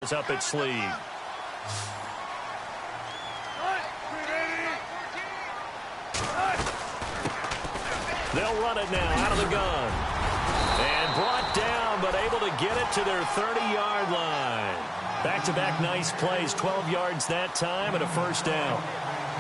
Is up its sleeve. They'll run it now out of the gun. And brought down, but able to get it to their 30-yard line. Back-to-back nice plays, 12 yards that time and a first down.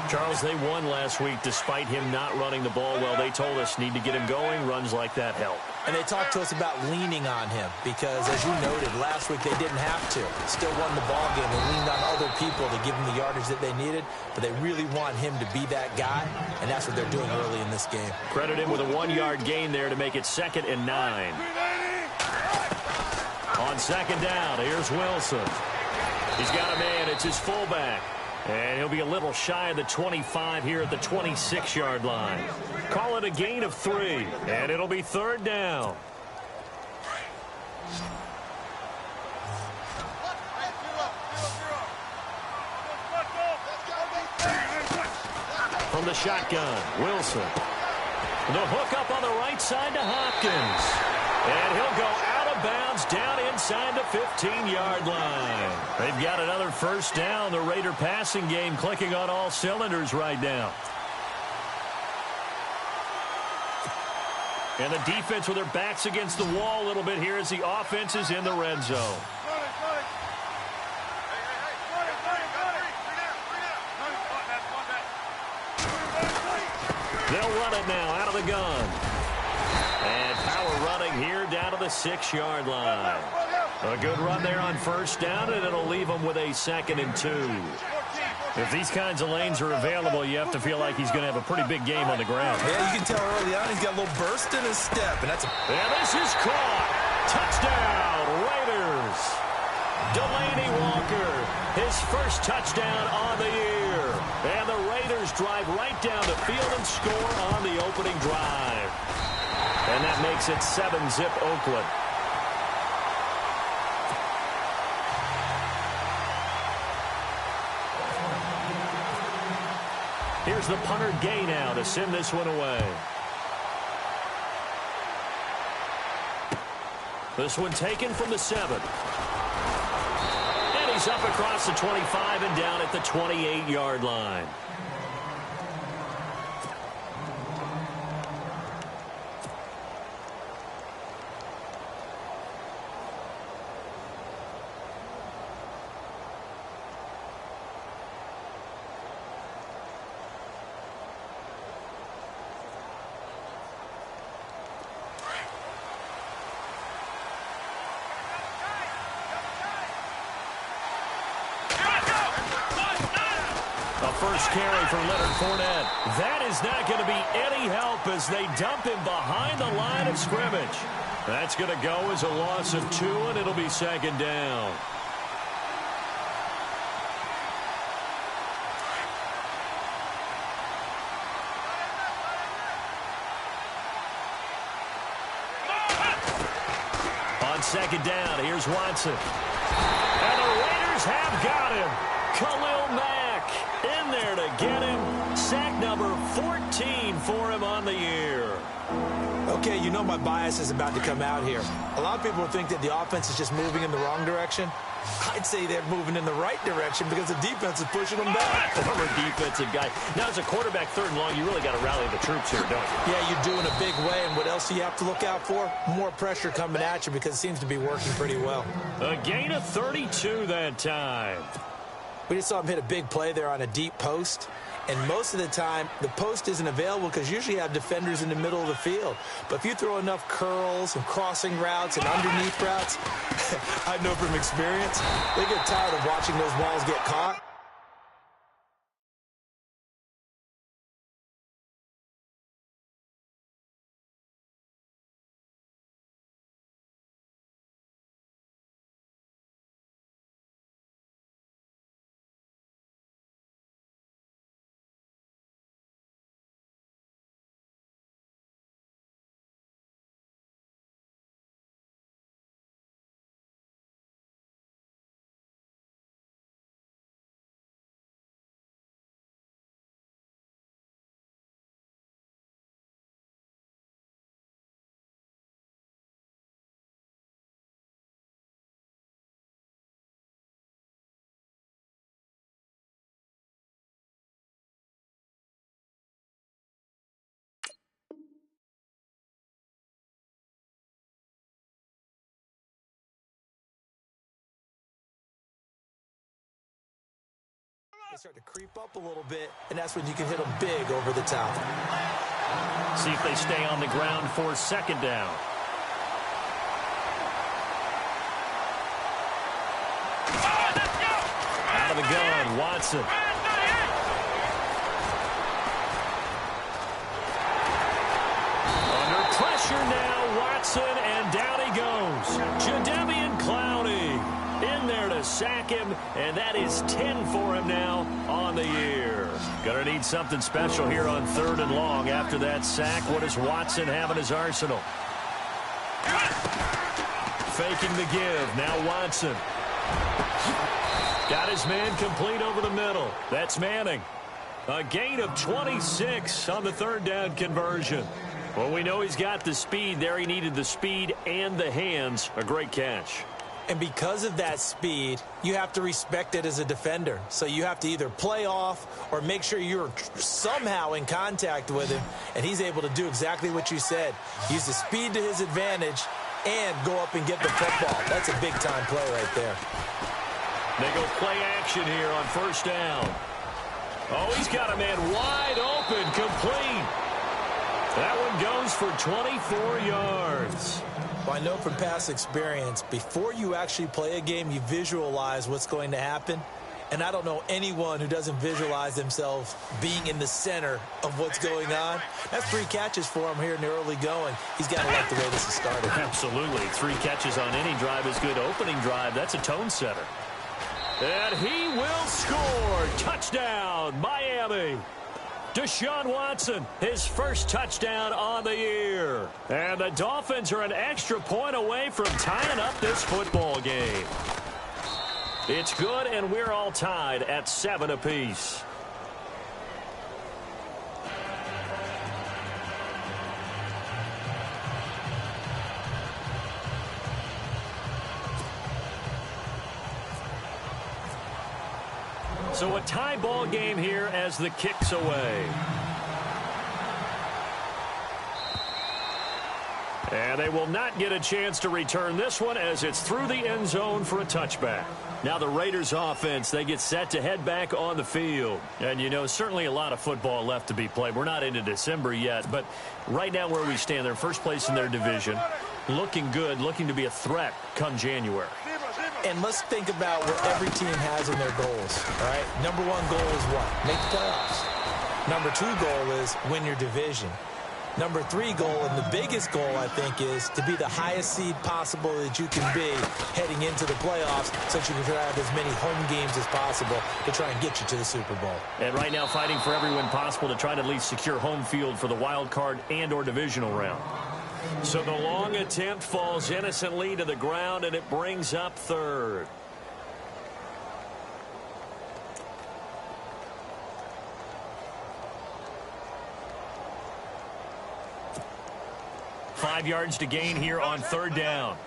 Charles, they won last week despite him not running the ball well. They told us need to get him going. Runs like that help. And they talked to us about leaning on him because, as you noted, last week they didn't have to. Still won the ball game and leaned on other people to give them the yardage that they needed. But they really want him to be that guy, and that's what they're doing early in this game. Credit him with a 1-yard gain there to make it 2nd and 9. On 2nd down, here's Wilson. He's got a man. It's his fullback. And he'll be a little shy of the 25 here at the 26-yard line. Call it a gain of 3, and it'll be 3rd down. From the shotgun, Wilson. The hook up on the right side to Hopkins. And he'll go out of bounds down inside the 15-yard line. They've got another first down. The Raider passing game clicking on all cylinders right now. And the defense with their backs against the wall a little bit here as the offense is in the red zone. They'll run it now out of the gun. And power running here down to the 6-yard line. A good run there on first down, and it'll leave him with a 2nd and 2. If these kinds of lanes are available, you have to feel like he's going to have a pretty big game on the ground. Yeah, you can tell early on he's got a little burst in his step. And this is caught. Touchdown, Raiders. Delaney Walker, his first touchdown on the year. And the Raiders drive right down the field and score on the opening drive. And that makes it 7-zip Oakland. Here's the punter Gay now to send this one away. This one taken from the 7. And he's up across the 25 and down at the 28-yard line. First carry for Leonard Fournette. That is not going to be any help as they dump him behind the line of scrimmage. That's going to go as a loss of 2, and it'll be 2nd down. On 2nd down, here's Watson. And the Raiders have got him. Khalil Mack in there to get him. Sack number 14 for him on the year. Okay, you know my bias is about to come out here. A lot of people think that the offense is just moving in the wrong direction. I'd say they're moving in the right direction because the defense is pushing them back. Former defensive guy. Now, as a quarterback 3rd and long, you really got to rally the troops here, don't you? Yeah, you do in a big way. And what else do you have to look out for? More pressure coming at you because it seems to be working pretty well. A gain of 32 that time. We just saw him hit a big play there on a deep post. And most of the time, the post isn't available because usually you have defenders in the middle of the field. But if you throw enough curls and crossing routes and underneath routes, I know from experience, they get tired of watching those balls get caught. They start to creep up a little bit, and that's when you can hit them big over the top. See if they stay on the ground for second down. Out of the gun, Watson. Under pressure now, Watson, and down he goes. Jadeveon Clowney in there to sack him, and that is 10 for him now on the year. Gonna need something special here on 3rd and long after that sack. What does Watson have in his arsenal? Faking the give. Now Watson. Got his man complete over the middle. That's Manning. A gain of 26 on the 3rd down conversion. Well, we know he's got the speed there. He needed the speed and the hands. A great catch. And because of that speed, you have to respect it as a defender. So you have to either play off or make sure you're somehow in contact with him, and he's able to do exactly what you said. Use the speed to his advantage and go up and get the football. That's a big-time play right there. They go play action here on 1st down. Oh, he's got a man wide open, complete. That one goes for 24 yards. Well, I know from past experience, before you actually play a game, you visualize what's going to happen. And I don't know anyone who doesn't visualize themselves being in the center of what's going on. That's 3 catches for him here in the early going. He's got to like the way this has started. Absolutely. 3 catches on any drive is good. Opening drive, that's a tone setter. And he will score. Touchdown, Miami. Deshaun Watson, his first touchdown on the year. And the Dolphins are an extra point away from tying up this football game. It's good, and we're all tied at 7 apiece. So a tie ball game here as the kick's away. And they will not get a chance to return this one as it's through the end zone for a touchback. Now the Raiders offense, they get set to head back on the field. And, you know, certainly a lot of football left to be played. We're not into December yet, but right now where we stand, they're first place in their division. Looking good, looking to be a threat come January. And let's think about what every team has in their goals, all right? Number 1 goal is what? Make the playoffs. Number 2 goal is win your division. Number 3 goal, and the biggest goal, I think, is to be the highest seed possible that you can be heading into the playoffs so that you can try to have as many home games as possible to try and get you to the Super Bowl. And right now fighting for every win possible to try to at least secure home field for the wild card and or divisional round. So the long attempt falls innocently to the ground, and it brings up 3rd. Five yards to gain here on 3rd down.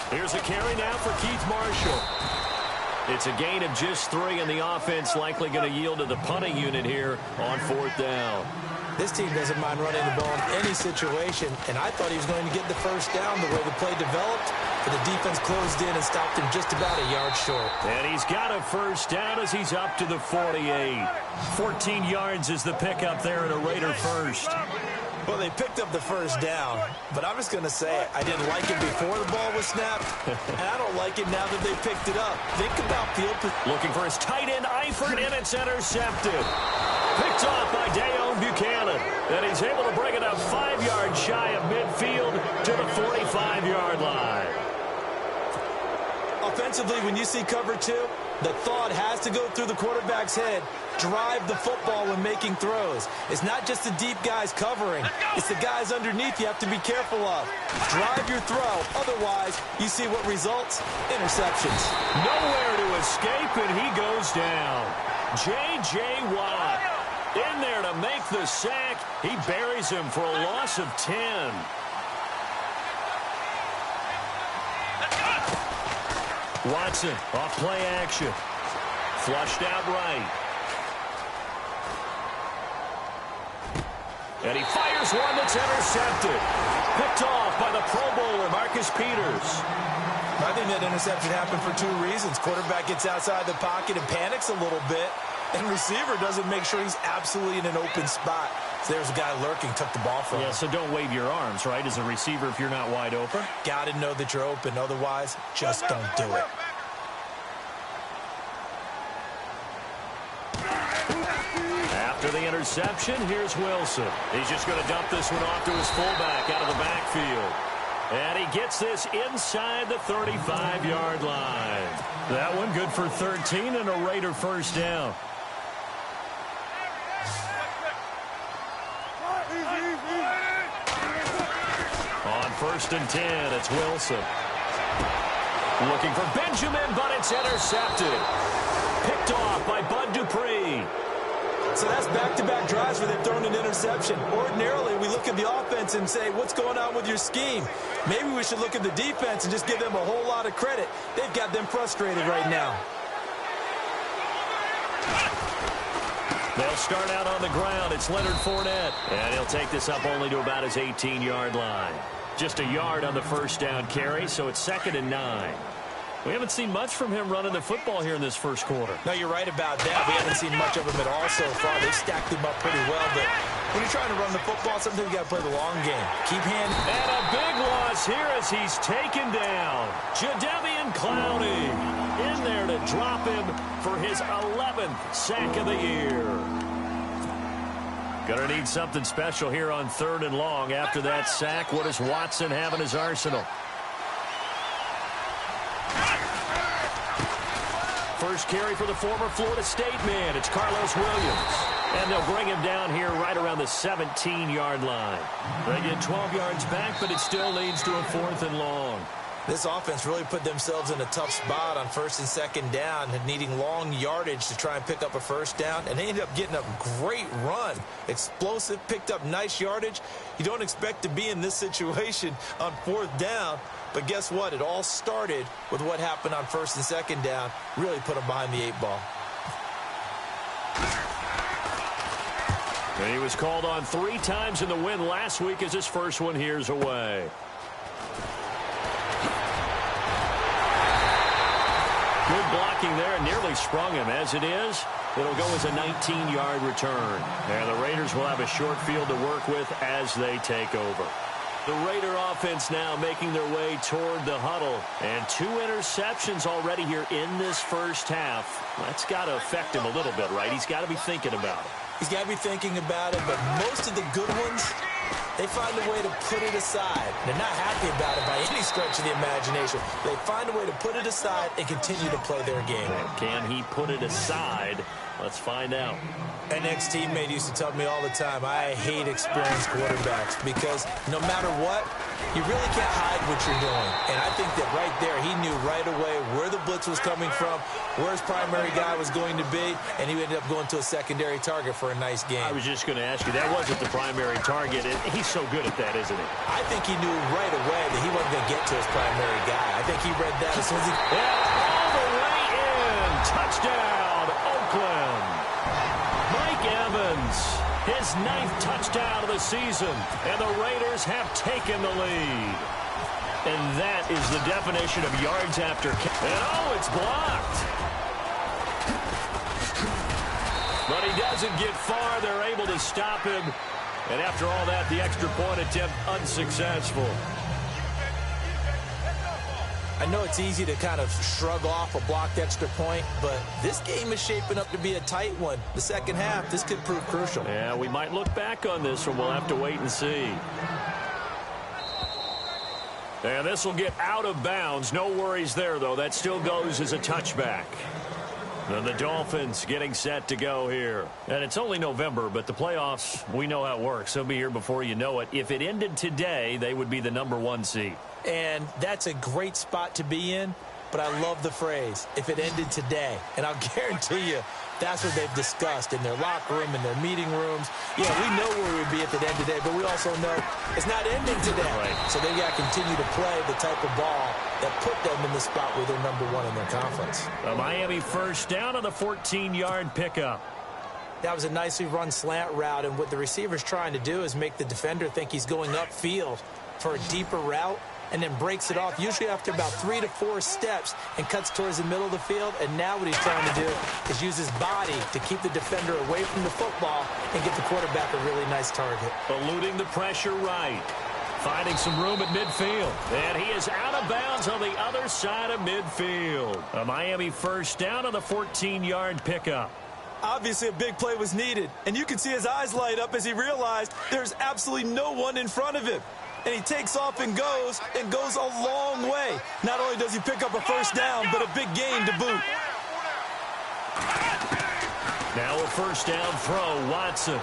Here's a carry now for Keith Marshall. It's a gain of just 3, and the offense likely going to yield to the punting unit here on 4th down. This team doesn't mind running the ball in any situation, and I thought he was going to get the 1st down the way the play developed, but the defense closed in and stopped him just about a yard short. And he's got a 1st down as he's up to the 48. 14 yards is the pickup there, and a Raider 1st. Well, they picked up the 1st down, but I'm just going to say I didn't like it before the ball was snapped, and I don't like it now that they picked it up. Think about field position. Looking for his tight end, Eifert, and it's intercepted. Picked off by Dayon Buchanan, and he's able to bring it up 5 yards shy of midfield to the 45-yard line. Offensively, when you see cover 2, the thought has to go through the quarterback's head. Drive the football when making throws. It's not just the deep guys covering. It's the guys underneath you have to be careful of. Drive your throw. Otherwise, you see what results? Interceptions. Nowhere to escape, and he goes down. J.J. Watt in there to make the sack. He buries him for a loss of 10. Watson off play action. Flushed out right. And he fires one that's intercepted. Picked off by the Pro Bowler, Marcus Peters. I think that interception happened for two reasons. Quarterback gets outside the pocket and panics a little bit, and receiver doesn't make sure he's absolutely in an open spot. So there's a guy lurking, took the ball from him. Yeah, so don't wave your arms, right, as a receiver if you're not wide open. Got to know that you're open. Otherwise, just don't do it. After the interception, here's Wilson. He's just going to dump this one off to his fullback out of the backfield. And he gets this inside the 35-yard line. That one good for 13 and a Raider first down. On 1st and 10, it's Wilson. Looking for Benjamin, but it's intercepted. Picked off by Bud Dupree. So that's back-to-back drives where they've thrown an interception. Ordinarily, we look at the offense and say, what's going on with your scheme? Maybe we should look at the defense and just give them a whole lot of credit. They've got them frustrated right now. They'll start out on the ground. It's Leonard Fournette. And he'll take this up only to about his 18-yard line. Just a yard on the first down carry, so it's 2nd and 9. We haven't seen much from him running the football here in this first quarter. No, you're right about that. We haven't seen much of him at all so far. They've stacked him up pretty well, but when you're trying to run the football, sometimes you got to play the long game. Keep handling. And a big loss here as he's taken down. Jadeveon Clowney in there to drop him for his 11th sack of the year. Gonna need something special here on 3rd and long. After that sack, what does Watson have in his arsenal? First carry for the former Florida State man. It's Carlos Williams. And they'll bring him down here right around the 17-yard line. They get 12 yards back, but it still leads to a 4th and long. This offense really put themselves in a tough spot on 1st and 2nd down, needing long yardage to try and pick up a first down, and they ended up getting a great run. Explosive, picked up nice yardage. You don't expect to be in this situation on 4th down, but guess what? It all started with what happened on 1st and 2nd down. Really put them behind the 8 ball. And he was called on 3 times in the win last week as his first one here's away. Good blocking there, nearly sprung him. As it is, it'll go as a 19-yard return. And the Raiders will have a short field to work with as they take over. The Raider offense now making their way toward the huddle. And 2 interceptions already here in this first half. That's got to affect him a little bit, right? He's got to be thinking about it. He's got to be thinking about it, but most of the good ones, they find a way to put it aside. They're not happy about it by any stretch of the imagination. They find a way to put it aside and continue to play their game. Can he put it aside? Let's find out. An ex-teammate used to tell me all the time, I hate experienced quarterbacks because no matter what, you really can't hide what you're doing. And I think that right there, he knew right away where the blitz was coming from, where his primary guy was going to be, and he ended up going to a secondary target for a nice game. I was just going to ask you, that wasn't the primary target. He's so good at that, isn't he? I think he knew right away that he wasn't going to get to his primary guy. I think he read that as soon as he... all the way in. Touchdown, Oakland. Mike Evans, his 9th touchdown of the season, and the Raiders have taken the lead. And that is the definition of yards after. And oh, it's blocked. But he doesn't get far. They're able to stop him. And after all that, the extra point attempt unsuccessful. I know it's easy to kind of shrug off a blocked extra point, but this game is shaping up to be a tight one. The second half, this could prove crucial. Yeah, we might look back on this one. We'll have to wait and see. And this will get out of bounds. No worries there, though. That still goes as a touchback. And the Dolphins getting set to go here. And it's only November, but the playoffs, we know how it works. They'll be here before you know it. If it ended today, they would be the #1 seed. And that's a great spot to be in, but I love the phrase, if it ended today. And I'll guarantee you, that's what they've discussed in their locker room, in their meeting rooms. Yeah, we know where we would be if it ended today, but we also know it's not ending today. Right. So they've got to continue to play the type of ball that put them in the spot where they're #1 in their conference. A Miami first down on the 14-yard pickup. That was a nicely run slant route, and what the receiver's trying to do is make the defender think he's going upfield for a deeper route, and then breaks it off, usually after about 3 to 4 steps, and cuts towards the middle of the field. And now what he's trying to do is use his body to keep the defender away from the football and get the quarterback a really nice target. Eluding the pressure right. Finding some room at midfield. And he is out of bounds on the other side of midfield. A Miami first down on the 14-yard pickup. Obviously, a big play was needed, and you can see his eyes light up as he realized there's absolutely no one in front of him. And he takes off and goes a long way. Not only does he pick up a first down, but a big gain to boot. Now a first down throw, Watson.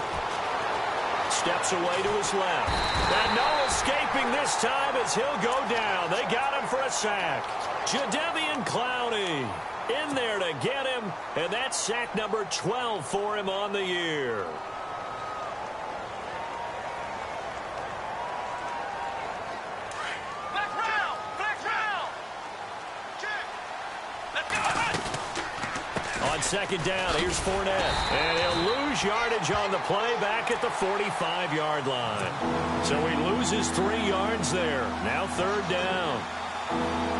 Steps away to his left. And no escaping this time as he'll go down. They got him for a sack. Jadeveon Clowney in there to get him, and that's sack number 12 for him on the year. On second down, here's Fournette. And he'll lose yardage on the play back at the 45-yard line. So he loses 3 yards there. Now third down.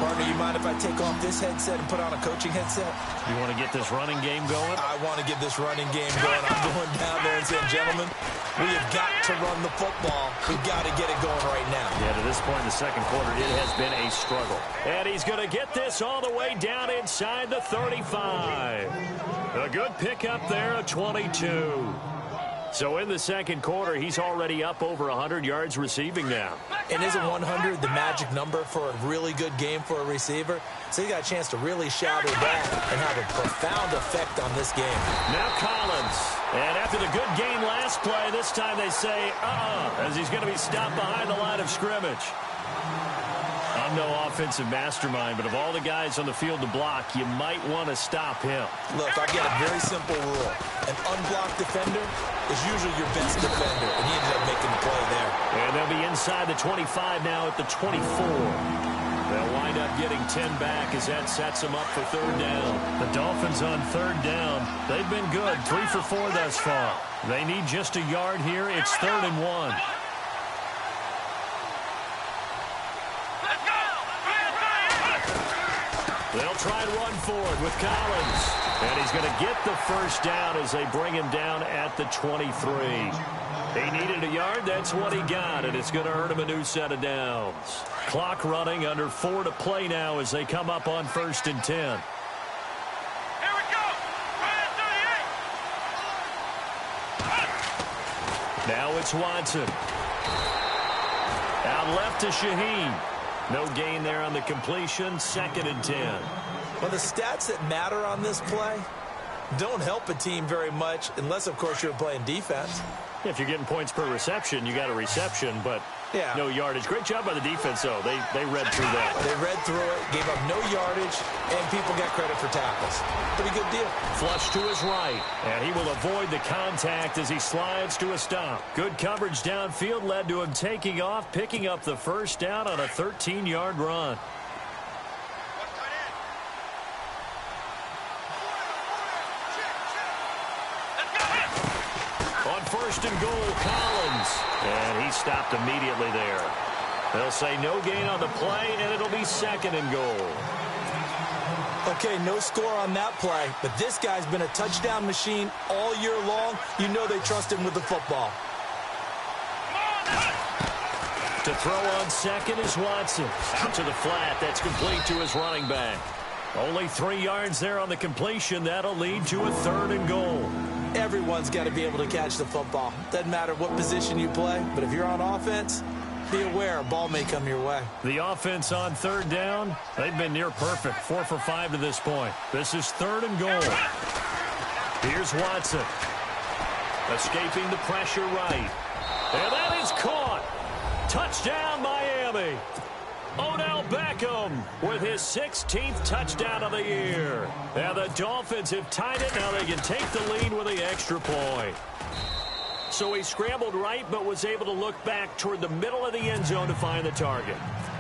Partner, you mind if I take off this headset and put on a coaching headset? You want to get this running game going? I want to get this running game going. I'm going down there and saying, gentlemen, we have got to run the football. We've got to get it going right now. Yeah, to this point in the second quarter, it has been a struggle. And he's going to get this all the way down inside the 35. A good pickup there at 22. So in the second quarter, he's already up over 100 yards receiving now. And isn't 100 the magic number for a really good game for a receiver? So he got a chance to really shadow that and have a profound effect on this game. Now Collins. And after the good game last play, this time they say, as he's going to be stopped behind the line of scrimmage. I'm no offensive mastermind, but of all the guys on the field to block, you might want to stop him. Look, I've got a very simple rule. An unblocked defender is usually your best defender, and he ended up making the play there. And they'll be inside the 25 now at the 24. They'll wind up getting 10 back as that sets them up for third down. The Dolphins on third down. They've been good, 3 for 4 thus far. They need just a yard here. It's 3rd and 1. They'll try and run forward with Collins. And he's going to get the first down as they bring him down at the 23. He needed a yard. That's what he got, and it's going to earn him a new set of downs. Clock running, under 4 to play now as they come up on 1st and 10. Here we go. Now it's Watson. Out left to Shaheen. No gain there on the completion. 2nd and 10. Well, the stats that matter on this play don't help a team very much unless, of course, you're playing defense. If you're getting points per reception, you got a reception, but yeah, no yardage. Great job by the defense, though. They read through that. They read through it, gave up no yardage, and people got credit for tackles. Pretty good deal. Flush to his right, and he will avoid the contact as he slides to a stop. Good coverage downfield led to him taking off, picking up the first down on a 13-yard run. On 1st and goal, Collins. And he stopped immediately there. They'll say no gain on the play, and it'll be 2nd and goal. Okay, no score on that play, but this guy's been a touchdown machine all year long. You know they trust him with the football. To throw on 2nd is Watson. Out to the flat. That's complete to his running back. Only 3 yards there on the completion. That'll lead to a 3rd and goal. Everyone's got to be able to catch the football. Doesn't matter what position you play, but if you're on offense, be aware a ball may come your way. The offense on 3rd down, they've been near perfect. 4 for 5 to this point. This is 3rd and goal. Here's Watson. Escaping the pressure right. And that is caught. Touchdown, Miami. Odell Beckham with his 16th touchdown of the year. Now the Dolphins have tied it. Now they can take the lead with the extra point. So he scrambled right, but was able to look back toward the middle of the end zone to find the target.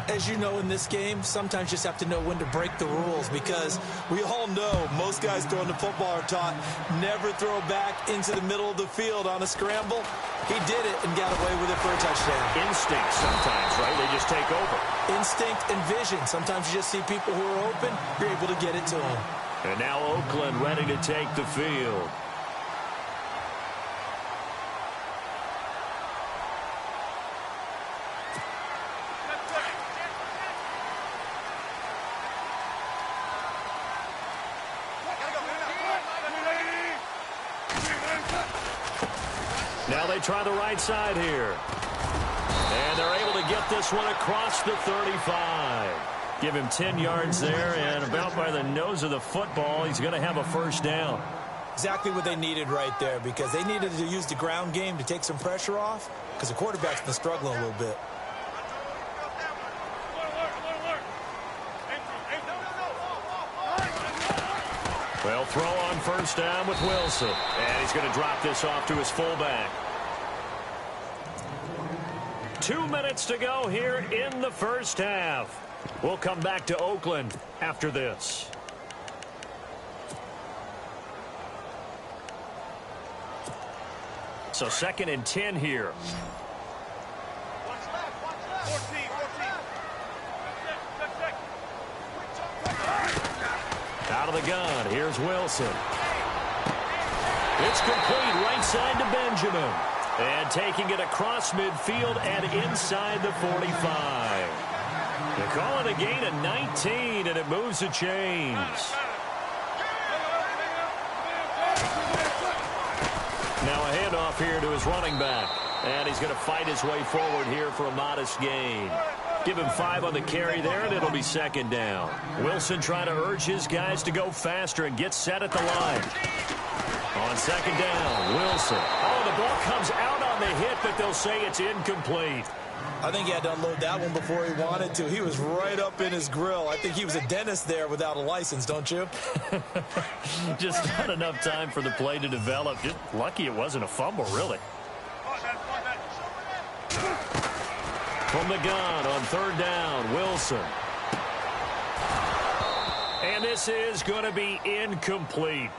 As you know, in this game, sometimes you just have to know when to break the rules, because we all know most guys throwing the football are taught never throw back into the middle of the field on a scramble. He did it and got away with it for a touchdown. Instinct sometimes, right? They just take over. Instinct and vision. Sometimes you just see people who are open, you're able to get it to them. And now Oakland ready to take the field. Now they try the right side here. And they're able to get this one across the 35. Give him 10 yards there, and about by the nose of the football, he's going to have a first down. Exactly what they needed right there, because they needed to use the ground game to take some pressure off, because the quarterback's been struggling a little bit. Well, throw on first down with Wilson. And he's going to drop this off to his fullback. 2 minutes to go here in the first half. We'll come back to Oakland after this. So 2nd and 10 here. 14. Out of the gun, here's Wilson. It's complete right side to Benjamin. And taking it across midfield and inside the 45. They call it a gain of 19, and it moves the chains. Now a handoff here to his running back. And he's going to fight his way forward here for a modest gain. Give him 5 on the carry there, and it'll be 2nd down. Wilson trying to urge his guys to go faster and get set at the line. On 2nd down, Wilson. Oh, the ball comes out on the hit, but they'll say it's incomplete. I think he had to unload that one before he wanted to. He was right up in his grill. I think he was a dentist there without a license, don't you? Just not enough time for the play to develop. Just lucky it wasn't a fumble, really. From the gun on 3rd down, Wilson. And this is going to be incomplete.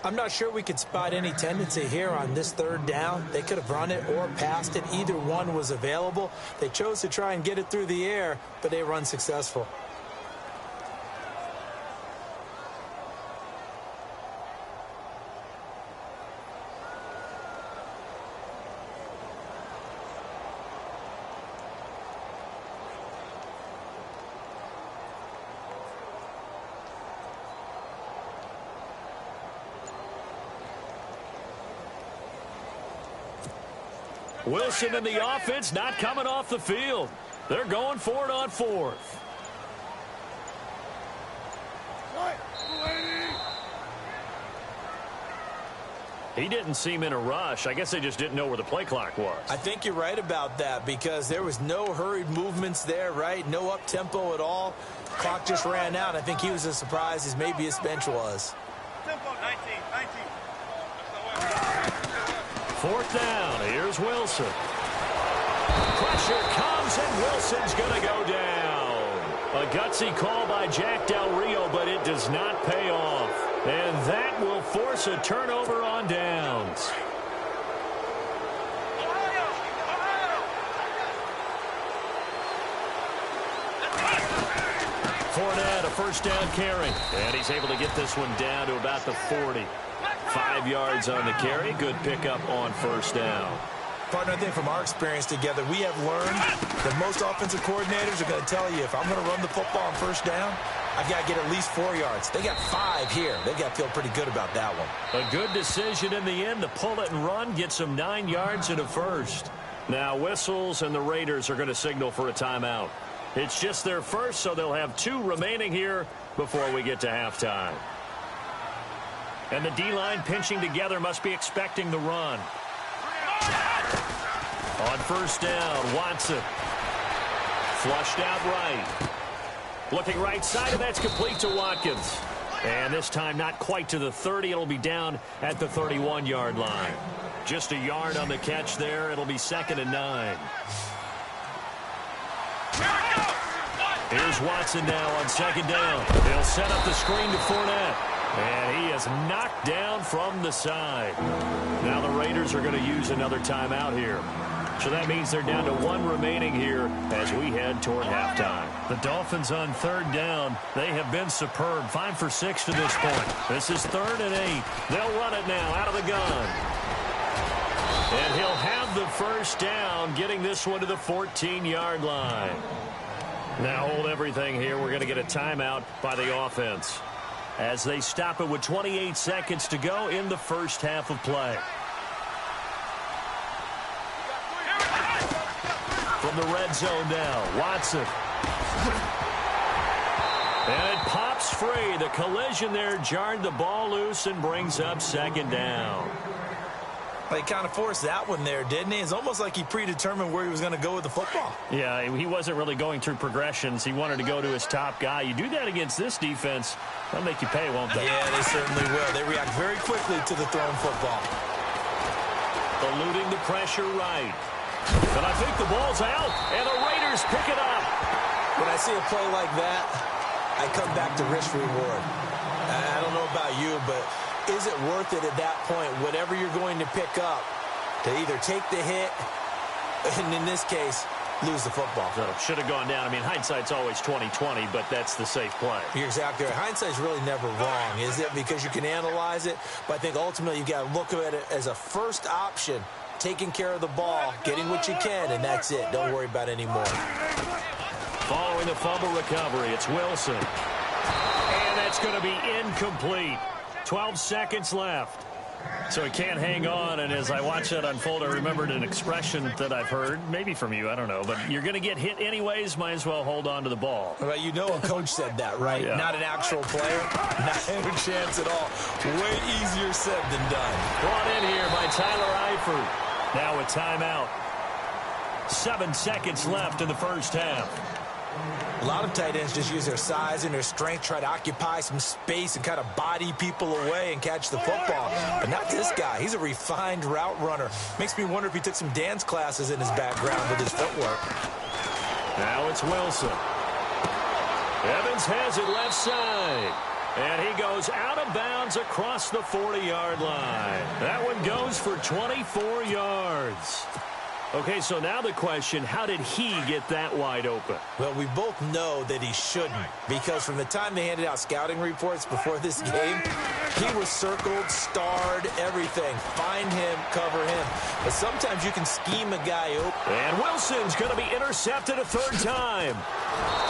I'm not sure we could spot any tendency here on this 3rd down. They could have run it or passed it. Either one was available. They chose to try and get it through the air, but they were unsuccessful. Wilson and the offense not coming off the field. They're going for it on 4th. He didn't seem in a rush. I guess they just didn't know where the play clock was. I think you're right about that, because there was no hurried movements there, right? No up-tempo at all. Clock just ran out. I think he was as surprised as maybe his bench was. Tempo, 19. 4th down. Here's Wilson. Pressure comes, and Wilson's going to go down. A gutsy call by Jack Del Rio, but it does not pay off. And that will force a turnover on downs. Fournette, a first down carry. And he's able to get this one down to about the 40. 5 yards on the carry. Good pickup on first down. Partner, I think from our experience together, we have learned that most offensive coordinators are going to tell you, if I'm going to run the football on first down, I've got to get at least 4 yards. They got 5 here. They got to feel pretty good about that one. A good decision in the end to pull it and run, get some 9 yards and a first. Now whistles, and the Raiders are going to signal for a timeout. It's just their first, so they'll have 2 remaining here before we get to halftime. And the D-line pinching together, must be expecting the run. On first down, Watson. Flushed out right. Looking right side, and that's complete to Watkins. And this time not quite to the 30. It'll be down at the 31-yard line. Just a yard on the catch there. It'll be 2nd and 9. Here's Watson now on 2nd down. He'll set up the screen to Fournette. And he is knocked down from the side. Now the Raiders are going to use another timeout here. So that means they're down to 1 remaining here as we head toward halftime. The Dolphins on 3rd down. They have been superb. 5 for 6 to this point. This is 3rd and 8. They'll run it now out of the gun. And he'll have the first down, getting this one to the 14-yard line. Now hold everything here. We're going to get a timeout by the offense as they stop it with 28 seconds to go in the first half of play. From the red zone now, Watson. And it pops free. The collision there jarred the ball loose and brings up 2nd down. He kind of forced that one there, didn't he? It's almost like he predetermined where he was going to go with the football. Yeah, he wasn't really going through progressions. He wanted to go to his top guy. You do that against this defense, they'll make you pay, won't they? Yeah, they certainly will. They react very quickly to the thrown football. Eluding the pressure right. And I think the ball's out, and the Raiders pick it up. When I see a play like that, I come back to risk reward. I don't know about you, but is it worth it at that point, whatever you're going to pick up, to either take the hit, and in this case, lose the football? So should have gone down. I mean, hindsight's always 20/20, but that's the safe play. You're exactly right. Hindsight's really never wrong, is it? Because you can analyze it, but I think ultimately you got to look at it as a first option, taking care of the ball, getting what you can, and that's it. Don't worry about it anymore. Following the fumble recovery, it's Wilson. And that's going to be incomplete. 12 seconds left. So he can't hang on, and as I watch that unfold, I remembered an expression that I've heard, maybe from you, I don't know, but you're going to get hit anyways, might as well hold on to the ball. Well, you know a coach said that, right? Yeah. Not an actual player. Not a chance at all. Way easier said than done. Brought in here by Tyler Eifert. Now a timeout. 7 seconds left in the first half. A lot of tight ends just use their size and their strength, try to occupy some space and kind of body people away and catch the football. But not this guy. He's a refined route runner. Makes me wonder if he took some dance classes in his background with his footwork. Now it's Wilson. Evans has it left side. And he goes out of bounds across the 40-yard line. That one goes for 24 yards. Okay, so now the question, how did he get that wide open? Well, we both know that he shouldn't, because from the time they handed out scouting reports before this game, he was circled, starred, everything. Find him, cover him. But sometimes you can scheme a guy open. And Wilson's going to be intercepted a 3rd time.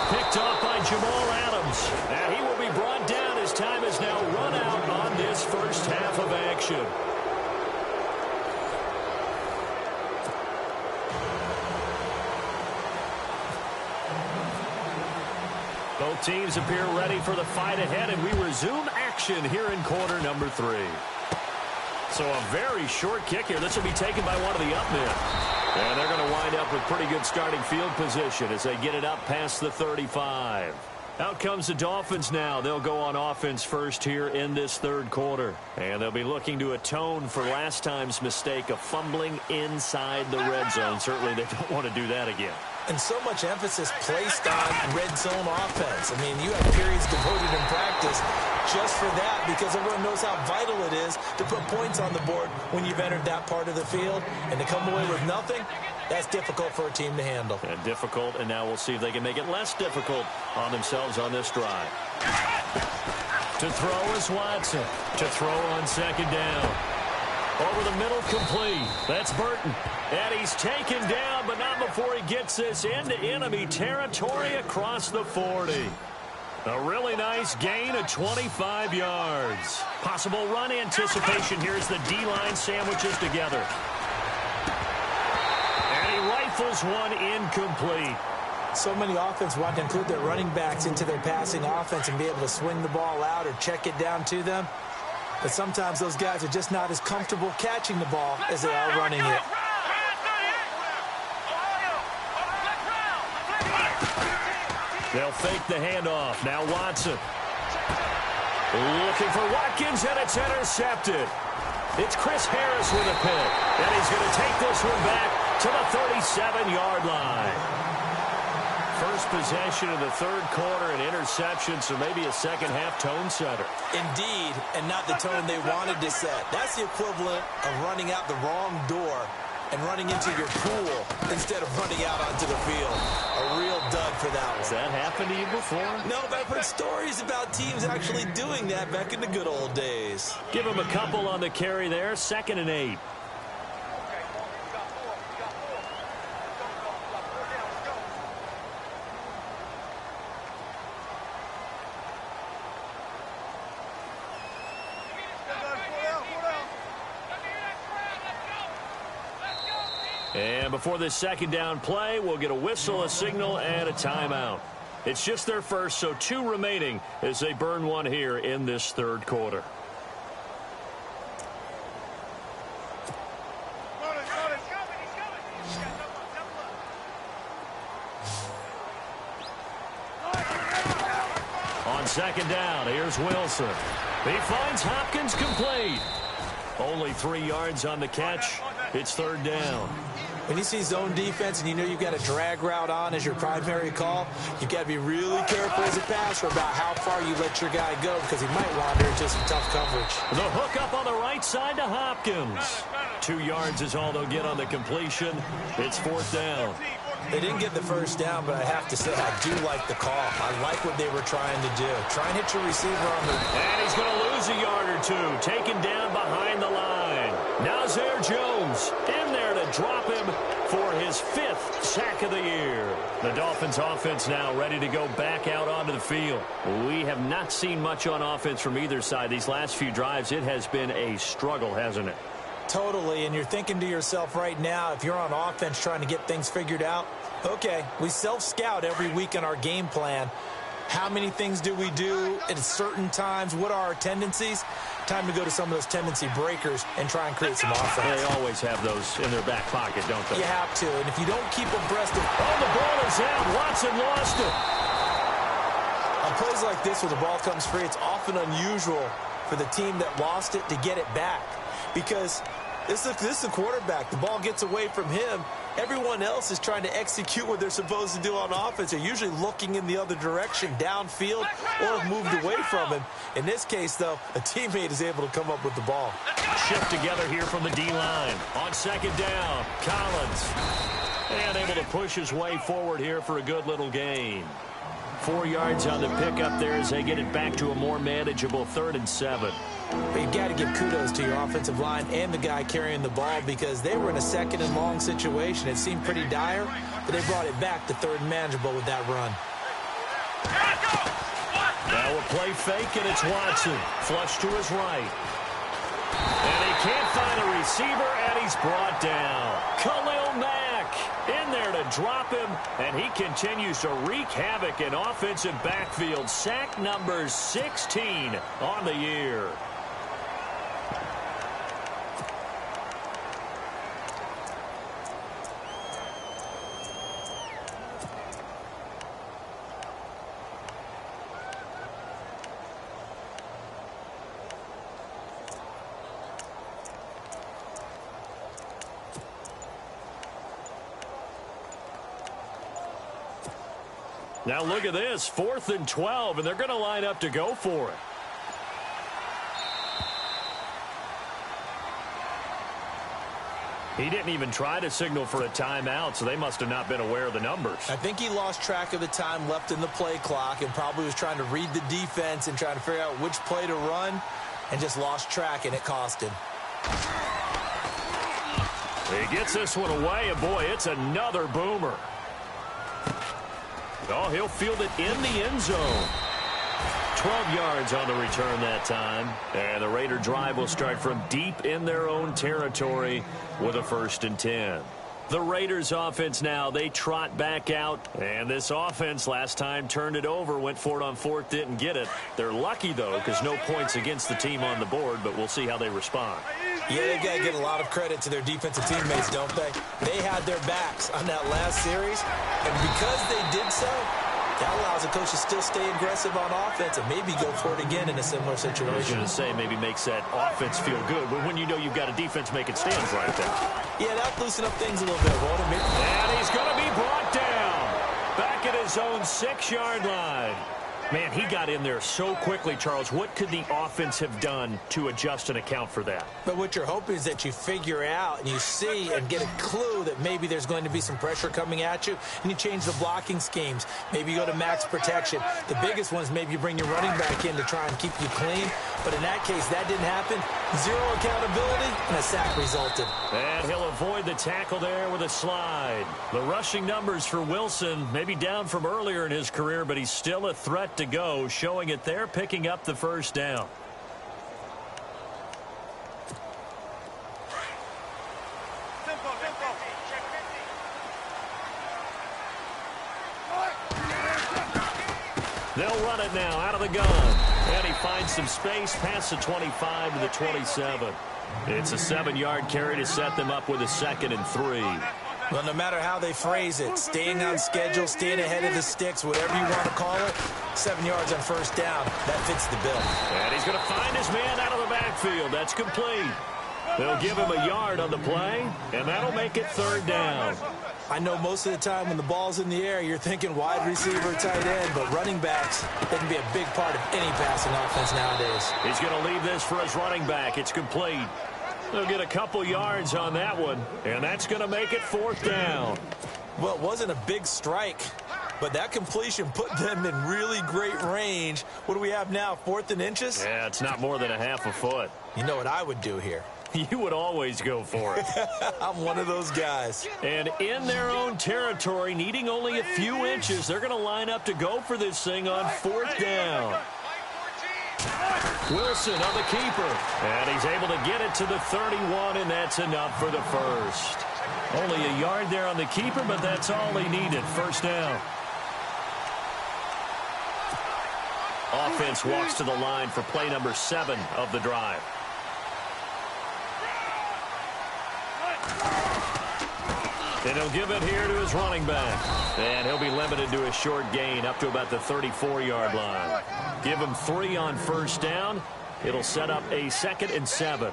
Picked off by Jamal Adams. And he will be brought down as time is now run out on this first half of action. Both teams appear ready for the fight ahead, and we resume action here in quarter number 3. So a very short kick here. This will be taken by one of the up men. And they're going to wind up with pretty good starting field position as they get it up past the 35. Out comes the Dolphins now. They'll go on offense first here in this 3rd quarter. And they'll be looking to atone for last time's mistake of fumbling inside the red zone. Certainly they don't want to do that again. And so much emphasis placed on red zone offense. I mean, you have periods devoted in practice just for that, because everyone knows how vital it is to put points on the board when you've entered that part of the field. And to come away with nothing, that's difficult for a team to handle. And difficult, and now we'll see if they can make it less difficult on themselves on this drive. To throw is Watson. To throw on 2nd down. Over the middle, complete. That's Burton. And he's taken down, but not before he gets this into enemy territory across the 40. A really nice gain of 25 yards. Possible run anticipation here as the D-line sandwiches together. And he rifles one incomplete. So many offenses want to include their running backs into their passing offense and be able to swing the ball out or check it down to them. But sometimes those guys are just not as comfortable catching the ball as they are running it. They'll fake the handoff. Now Watson. Looking for Watkins, and it's intercepted. It's Chris Harris with a pick. And he's going to take this one back to the 37-yard line. First possession of the third quarter, an interception, so maybe a second-half tone setter. Indeed, and not the tone they wanted to set. That's the equivalent of running out the wrong door and running into your pool instead of running out onto the field. A real dud for that one. Has that happened to you before? No, but I've heard stories about teams actually doing that back in the good old days. Give him a couple on the carry there, 2nd and 8. And before this second down play, we'll get a whistle, a signal, and a timeout. It's just their first, so 2 remaining as they burn one here in this third quarter. On second down, here's Wilson. He finds Hopkins complete. Only 3 yards on the catch. It's third down. When you see zone defense and you know you've got a drag route on as your primary call, you've got to be really careful as a passer about how far you let your guy go because he might wander into some tough coverage. The hook up on the right side to Hopkins. 2 yards is all they'll get on the completion. It's fourth down. They didn't get the first down, but I have to say I do like the call. I like what they were trying to do. Try and hit your receiver on the... And he's going to lose a yard or 2. Taken down behind the line. Now Zaire Jones in there to drop him for his 5th sack of the year. The Dolphins offense now ready to go back out onto the field. We have not seen much on offense from either side. These last few drives, it has been a struggle, hasn't it? Totally, and you're thinking to yourself right now, if you're on offense trying to get things figured out, okay, we self-scout every week in our game plan. How many things do we do at certain times? What are our tendencies? Time to go to some of those tendency breakers and try and create some offense. They always have those in their back pocket, don't they? You have to, and if you don't keep abreast of... Oh, the ball is out. Watson lost it. On plays like this where the ball comes free, it's often unusual for the team that lost it to get it back because... This is the quarterback. The ball gets away from him. Everyone else is trying to execute what they're supposed to do on offense. They're usually looking in the other direction, downfield, or have moved away from him. In this case, though, a teammate is able to come up with the ball. Shift together here from the D-line. On second down, Collins. And able to push his way forward here for a good little gain. 4 yards on the pickup there as they get it back to a more manageable 3rd and 7. But you've got to give kudos to your offensive line and the guy carrying the ball because they were in a 2nd and long situation. It seemed pretty dire, but they brought it back to 3rd and manageable with that run. Now a play fake, and it's Watson. Flush to his right. And he can't find a receiver, and he's brought down. Khalil Mack in there to drop him, and he continues to wreak havoc in offensive backfield. Sack number 16 on the year. Now look at this, 4th and 12, and they're going to line up to go for it. He didn't even try to signal for a timeout, so they must have not been aware of the numbers. I think he lost track of the time left in the play clock and probably was trying to read the defense and trying to figure out which play to run and just lost track, and it cost him. He gets this one away, and boy, it's another boomer. Oh, he'll field it in the end zone. 12 yards on the return that time. And the Raider drive will start from deep in their own territory with a 1st and 10. The Raiders offense now, they trot back out. And this offense last time turned it over, went for it on 4th, didn't get it. They're lucky, though, because no points against the team on the board, but we'll see how they respond. Yeah, they've got to give a lot of credit to their defensive teammates, don't they? They had their backs on that last series, and because they did so, That allows the coach to still stay aggressive on offense and maybe go for it again in a similar situation. I was going to say maybe makes that offense feel good, but when you know you've got a defense making stands right there. Yeah, that'll loosen up things a little bit, won't it? And he's going to be brought down back at his own 6-yard line. Man, he got in there so quickly, Charles. What could the offense have done to adjust and account for that? But what you're hoping is that you figure out and you see and get a clue that maybe there's going to be some pressure coming at you, and you change the blocking schemes. Maybe you go to max protection. The biggest one is maybe you bring your running back in to try and keep you clean. But in that case, that didn't happen. Zero accountability, and a sack resulted. And he'll avoid the tackle there with a slide. The rushing numbers for Wilson, maybe down from earlier in his career, but he's still a threat to go, showing it there, picking up the first down. They'll run it now out of the gun. And he finds some space past the 25 to the 27. It's a 7-yard carry to set them up with a 2nd and 3. Well, no matter how they phrase it, staying on schedule, staying ahead of the sticks, whatever you want to call it, 7 yards on first down, that fits the bill. And he's going to find his man out of the backfield. That's complete. They'll give him a yard on the play, and that'll make it 3rd down. I know most of the time when the ball's in the air, you're thinking wide receiver, tight end, but running backs, they can be a big part of any passing offense nowadays. He's going to leave this for his running back. It's complete. They'll get a couple yards on that one, and that's going to make it 4th down. Well, it wasn't a big strike, but that completion put them in really great range. What do we have now, 4th and inches? Yeah, it's not more than a half a foot. You know what I would do here? You would always go for it. I'm one of those guys. And in their own territory, needing only a few inches, they're going to line up to go for this thing on 4th down. Wilson on the keeper. And he's able to get it to the 31, and that's enough for the first. Only a yard there on the keeper, but that's all he needed. First down. Offense walks to the line for play number 7 of the drive. And he'll give it here to his running back. And he'll be limited to a short gain up to about the 34-yard line. Give him 3 on first down. It'll set up a 2nd and 7.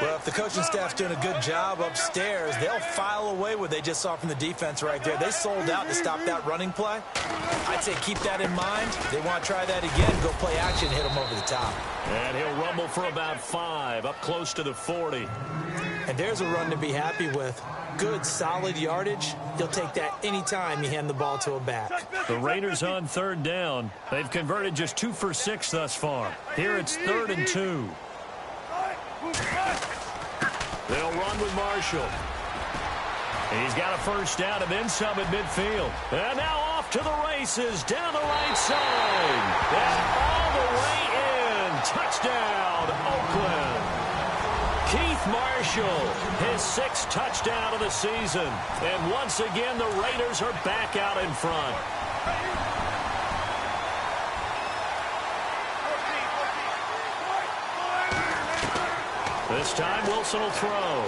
Well, if the coaching staff's doing a good job upstairs, they'll file away what they just saw from the defense right there. They sold out to stop that running play. I'd say keep that in mind. They want to try that again, go play action, hit them over the top. And he'll rumble for about 5, up close to the 40. And there's a run to be happy with. Good, solid yardage. You'll take that anytime you hand the ball to a back. The Raiders on 3rd down. They've converted just 2 for 6 thus far. Here it's 3rd and 2. They'll run with Marshall. He's got a first down and then some at midfield. And now off to the races down the right side. And all the way in. Touchdown, Oakland. Keith Marshall, his 6th touchdown of the season. And once again, the Raiders are back out in front. This time, Wilson will throw.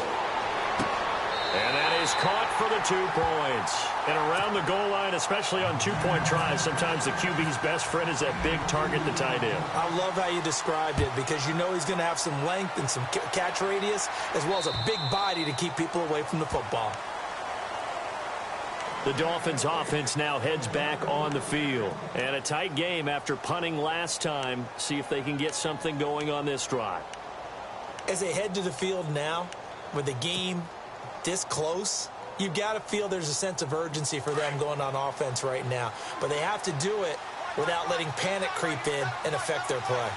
And that is caught for the 2 points. And around the goal line, especially on 2-point tries, sometimes the QB's best friend is that big target, the tight end. I love how you described it because you know he's going to have some length and some catch radius as well as a big body to keep people away from the football. The Dolphins offense now heads back on the field. And a tight game after punting last time. See if they can get something going on this drive. As they head to the field now, with the game this close, you've got to feel there's a sense of urgency for them going on offense right now. But they have to do it without letting panic creep in and affect their play.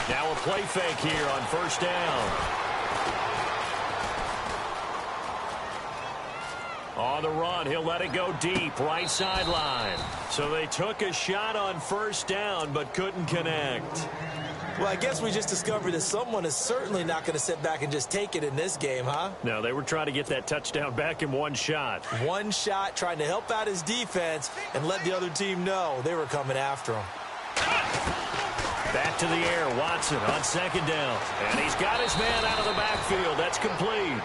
Now a play fake here on first down. On the run, he'll let it go deep, right sideline. So they took a shot on first down, but couldn't connect. Well, I guess we just discovered that someone is certainly not going to sit back and just take it in this game, huh? No, they were trying to get that touchdown back in one shot. One shot, trying to help out his defense and let the other team know they were coming after him. Back to the air, Watson on second down. And he's got his man out of the backfield. That's complete.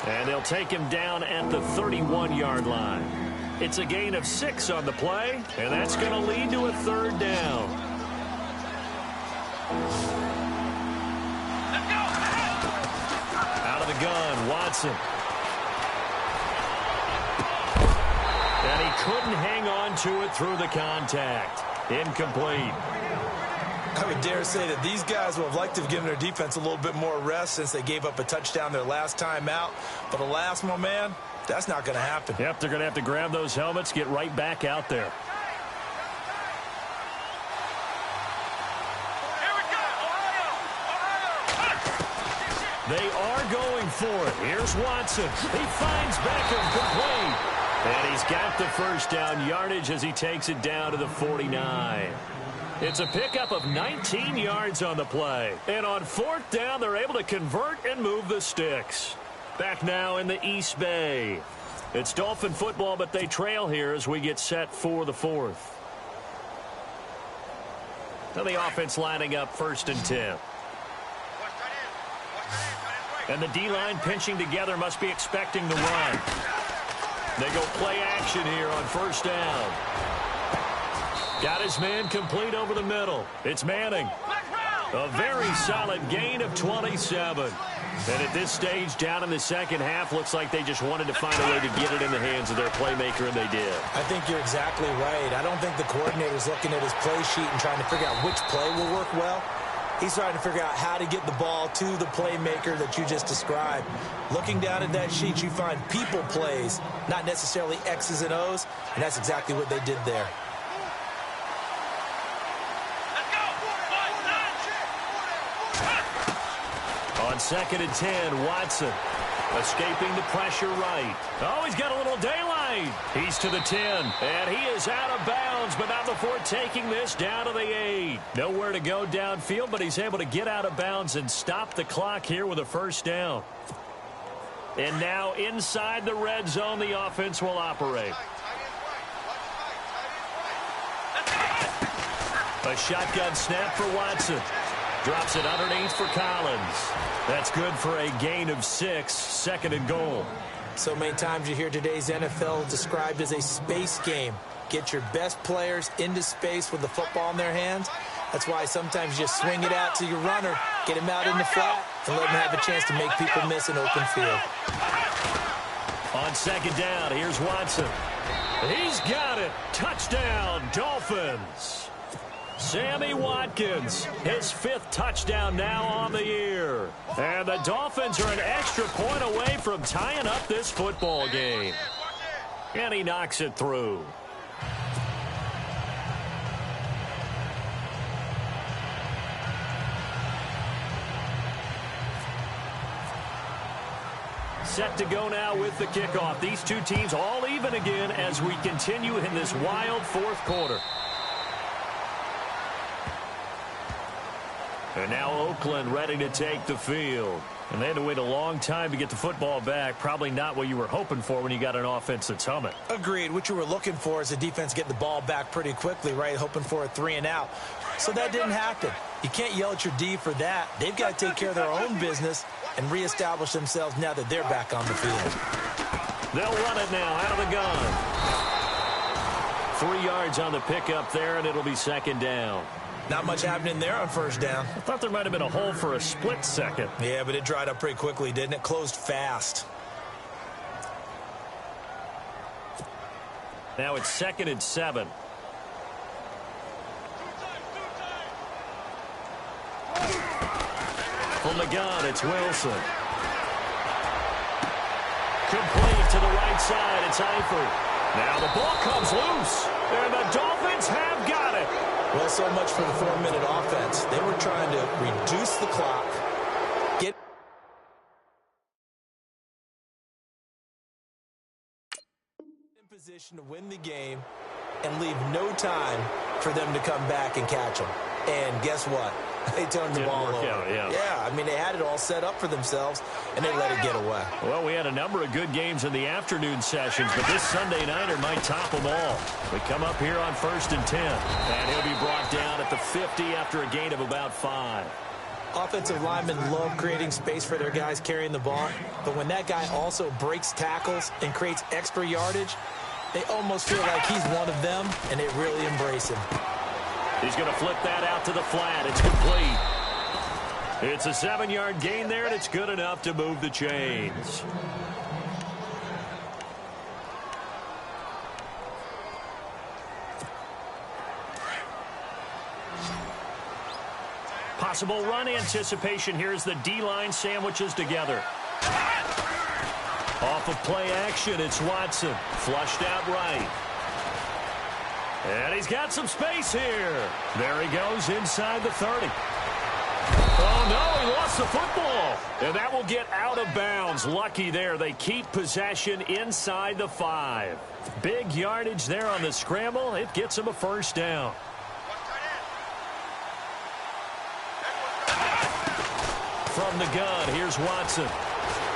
And they'll take him down at the 31-yard line. It's a gain of 6 on the play, and that's going to lead to a third down. Let's go. Out of the gun, Watson. And he couldn't hang on to it through the contact. Incomplete. I would dare say that these guys would have liked to have given their defense a little bit more rest since they gave up a touchdown their last time out. But alas, my man, that's not going to happen. Yep, they're going to have to grab those helmets, get right back out there. Here we go. Ohio. They are going for it. Here's Watson. He finds Beckham complete. And he's got the first down yardage as he takes it down to the 49. It's a pickup of 19 yards on the play. And on fourth down, they're able to convert and move the sticks. Back now in the East Bay. It's Dolphin football, but they trail here as we get set for the fourth. Now the offense lining up 1st and 10. And the D-line pinching together, must be expecting the run. They go play action here on 1st down. Got his man complete over the middle. It's Manning. A very solid gain of 27. And at this stage, down in the second half, looks like they just wanted to find a way to get it in the hands of their playmaker, and they did. I think you're exactly right. I don't think the coordinator's looking at his play sheet and trying to figure out which play will work well. He's trying to figure out how to get the ball to the playmaker that you just described. Looking down at that sheet, you find people plays, not necessarily X's and O's, and that's exactly what they did there. On 2nd and 10, Watson escaping the pressure right. Oh, he's got a little daylight. He's to the 10, and he is out of bounds, but not before taking this down to the 8. Nowhere to go downfield, but he's able to get out of bounds and stop the clock here with a first down. And now inside the red zone, the offense will operate. A shotgun snap for Watson. Drops it underneath for Collins. That's good for a gain of 6, 2nd and goal. So many times you hear today's NFL described as a space game. Get your best players into space with the football in their hands. That's why sometimes you just swing it out to your runner, get him out in the flat, and let him have a chance to make people miss an open field. On 2nd down, here's Watson. He's got it. Touchdown, Dolphins. Sammy Watkins, his 5th touchdown now on the year. And the Dolphins are an extra point away from tying up this football game. And he knocks it through. Set to go now with the kickoff. These two teams all even again as we continue in this wild 4th quarter. And now Oakland ready to take the field. And they had to wait a long time to get the football back. Probably not what you were hoping for when you got an offense that's humming. Agreed. What you were looking for is the defense get the ball back pretty quickly, right? Hoping for a 3 and out. So that didn't happen. You can't yell at your D for that. They've got to take care of their own business and reestablish themselves now that they're back on the field. They'll run it now out of the gun. 3 yards on the pickup there, and it'll be 2nd down. Not much happening there on 1st down. I thought there might have been a hole for a split second. Yeah, but it dried up pretty quickly, didn't it? Closed fast. Now it's 2nd and 7. From the gun, it's Wilson. Complete to the right side, it's Eifert. Now the ball comes loose, and the Dolphins have got it. Well, so much for the 4-minute offense. They were trying to reduce the clock, get in position to win the game, and leave no time for them to come back and catch them. And guess what? They turned the ball over. Yeah, I mean, they had it all set up for themselves, and they let it get away. Well, we had a number of good games in the afternoon sessions, but this Sunday nighter might top them all. We come up here on 1st and 10, and he'll be brought down at the 50 after a gain of about 5. Offensive linemen love creating space for their guys carrying the ball, but when that guy also breaks tackles and creates extra yardage, They almost feel like he's one of them, and they really embrace him. He's going to flip that out to the flat. It's complete. It's a 7-yard gain there, and it's good enough to move the chains. Possible run anticipation here as the D-line sandwiches together. Off of play action, it's Watson. Flushed out right. And he's got some space here. There he goes inside the 30. Oh, no, he lost the football. And that will get out of bounds. Lucky there. They keep possession inside the 5. Big yardage there on the scramble. It gets him a first down. From the gun, here's Watson.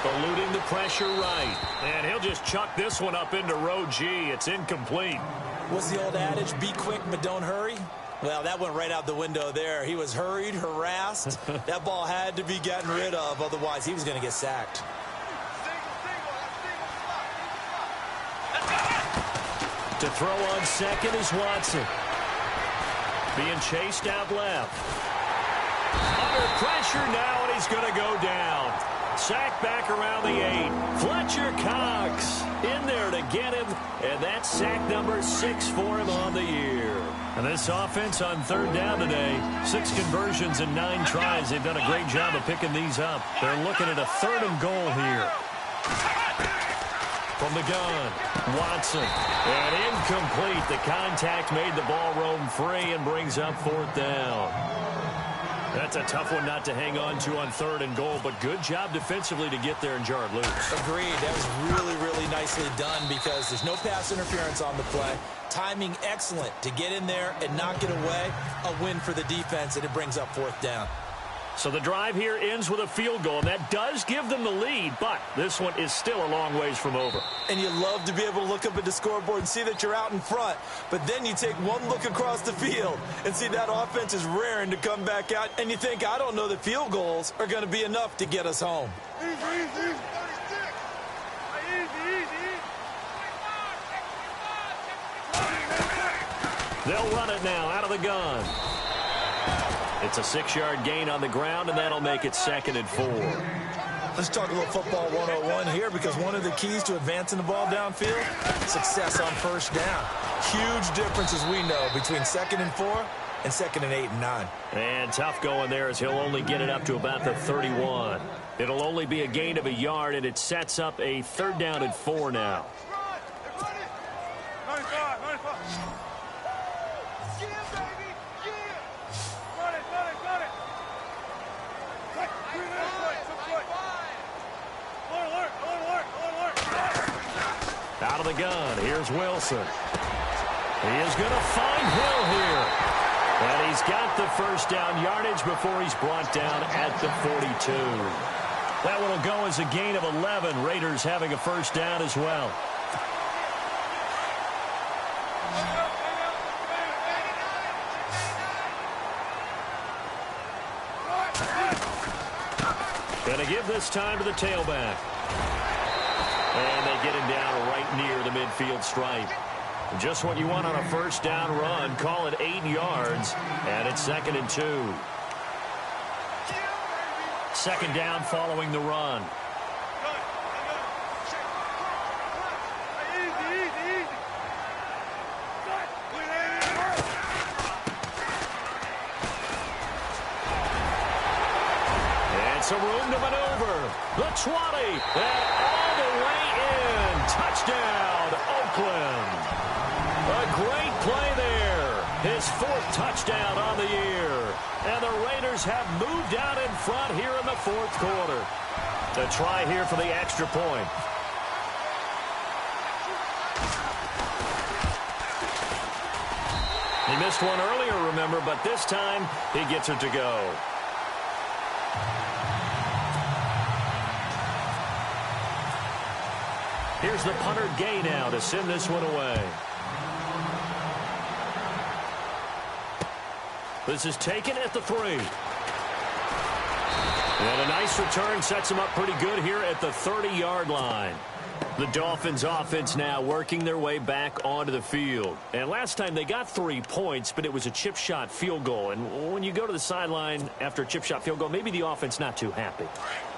Eluding the pressure right. And he'll just chuck this one up into row G. It's incomplete. What's the old adage? Be quick, but don't hurry? Well, that went right out the window there. He was hurried, harassed. That ball had to be gotten rid of. Otherwise, he was going to get sacked. To throw on second is Watson. Being chased out left. Under pressure now, and he's going to go down. Sack back around the 8. Fletcher Cox in there to get him, and that's sack number 6 for him on the year. And this offense on third down today, 6 conversions and 9 tries. They've done a great job of picking these up. They're looking at a 3rd and goal here. From the gun, Watson. And incomplete. The contact made the ball roam free and brings up 4th down. That's a tough one not to hang on to on 3rd and goal, but good job defensively to get there and jar it loose. Agreed. That was really, really nicely done because there's no pass interference on the play. Timing excellent to get in there and knock it away. A win for the defense, and it brings up 4th down. So the drive here ends with a field goal, and that does give them the lead, but this one is still a long ways from over. And you love to be able to look up at the scoreboard and see that you're out in front, but then you take one look across the field and see that offense is raring to come back out, and you think, I don't know that field goals are going to be enough to get us home. Easy, easy. 36. Easy, easy. They'll run it now out of the gun. It's a 6-yard gain on the ground, and that'll make it 2nd and 4. Let's talk a little football 101 here because one of the keys to advancing the ball downfield, success on first down. Huge difference, as we know, between 2nd and 4 and 2nd and 8 and 9. And tough going there as he'll only get it up to about the 31. It'll only be a gain of a yard, and it sets up a 3rd down and 4 now. 95, 95. Out of the gun, here's Wilson. He is going to find Hill here. And he's got the first down yardage before he's brought down at the 42. That one will go as a gain of 11. Raiders having a first down as well. Going to give this time to the tailback. And they get him down right near the midfield stripe. Just what you want on a first down run. Call it 8 yards. And it's 2nd and 2. 2nd down following the run. And some room to maneuver. The 20. And all the way in. Touchdown, Oakland. A great play there. His 4th touchdown on the year. And the Raiders have moved out in front here in the 4th quarter. A try here for the extra point. He missed one earlier, remember, but this time he gets it to go. Here's the punter Gay now to send this one away. This is taken at the 3. And a nice return sets him up pretty good here at the 30-yard line. The Dolphins offense now working their way back onto the field. And last time they got 3 points, but it was a chip shot field goal. And when you go to the sideline after a chip shot field goal, maybe the offense not too happy.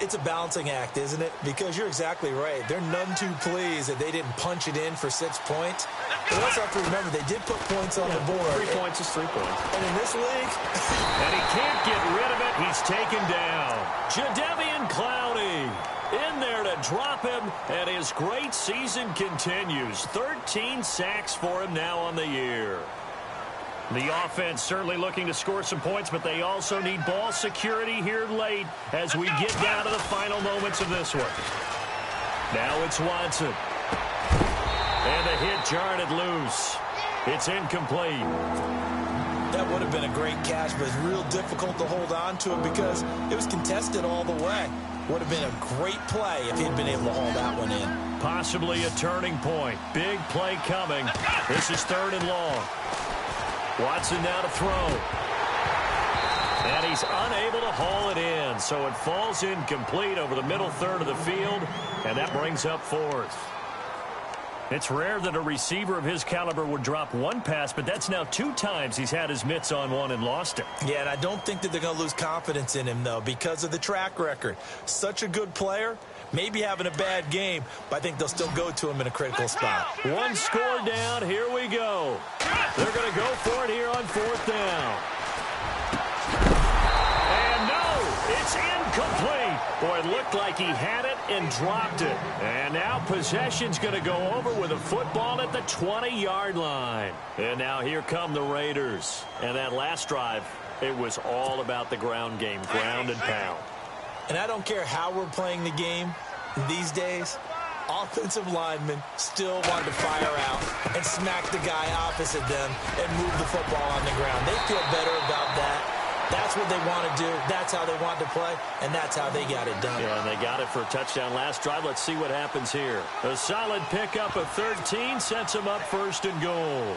It's a balancing act, isn't it? Because you're exactly right. They're none too pleased that they didn't punch it in for 6 points. But also have to remember, they did put points on the board. 3 points is 3 points. And in this league... and he can't get rid of it. He's taken down. Jadeveon Clowney in there to drop him, and his great season continues. 13 sacks for him now on the year. The offense certainly looking to score some points, but they also need ball security here late as we get down to the final moments of this one. Now it's Watson. And the hit jarred it loose. It's incomplete. That would have been a great catch, but it's real difficult to hold on to it because it was contested all the way. Would have been a great play if he'd been able to haul that one in. Possibly a turning point. Big play coming. This is 3rd and long. Watson now to throw. And he's unable to haul it in, so it falls incomplete over the middle third of the field, and that brings up 4th. It's rare that a receiver of his caliber would drop one pass, but that's now 2 times he's had his mitts on one and lost it. Yeah, and I don't think that they're going to lose confidence in him, though, because of the track record. Such a good player, maybe having a bad game, but I think they'll still go to him in a critical spot. 1 score down. Here we go. They're going to go for it here on 4th down. And no, it's incomplete. Boy, it looked like he had it and dropped it. And now possession's going to go over with a football at the 20-yard line. And now here come the Raiders. And that last drive, it was all about the ground game, ground and pound. And I don't care how we're playing the game these days, offensive linemen still want to fire out and smack the guy opposite them and move the football on the ground. They feel better about that. That's what they want to do. That's how they want to play, and that's how they got it done. Yeah, and they got it for a touchdown last drive. Let's see what happens here. A solid pickup of 13 sets them up 1st and goal.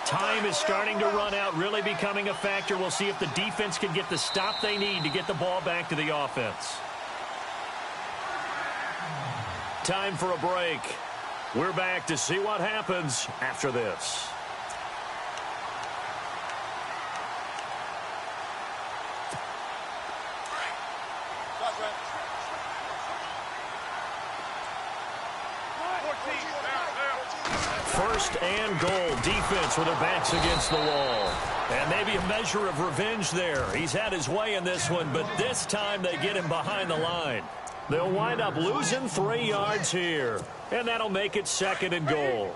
Time is starting to run out, really becoming a factor. We'll see if the defense can get the stop they need to get the ball back to the offense. Time for a break. We're back to see what happens after this. First and goal. Defense with their backs against the wall. And maybe a measure of revenge there. He's had his way in this one, but this time they get him behind the line. They'll wind up losing 3 yards here. And that'll make it 2nd and goal.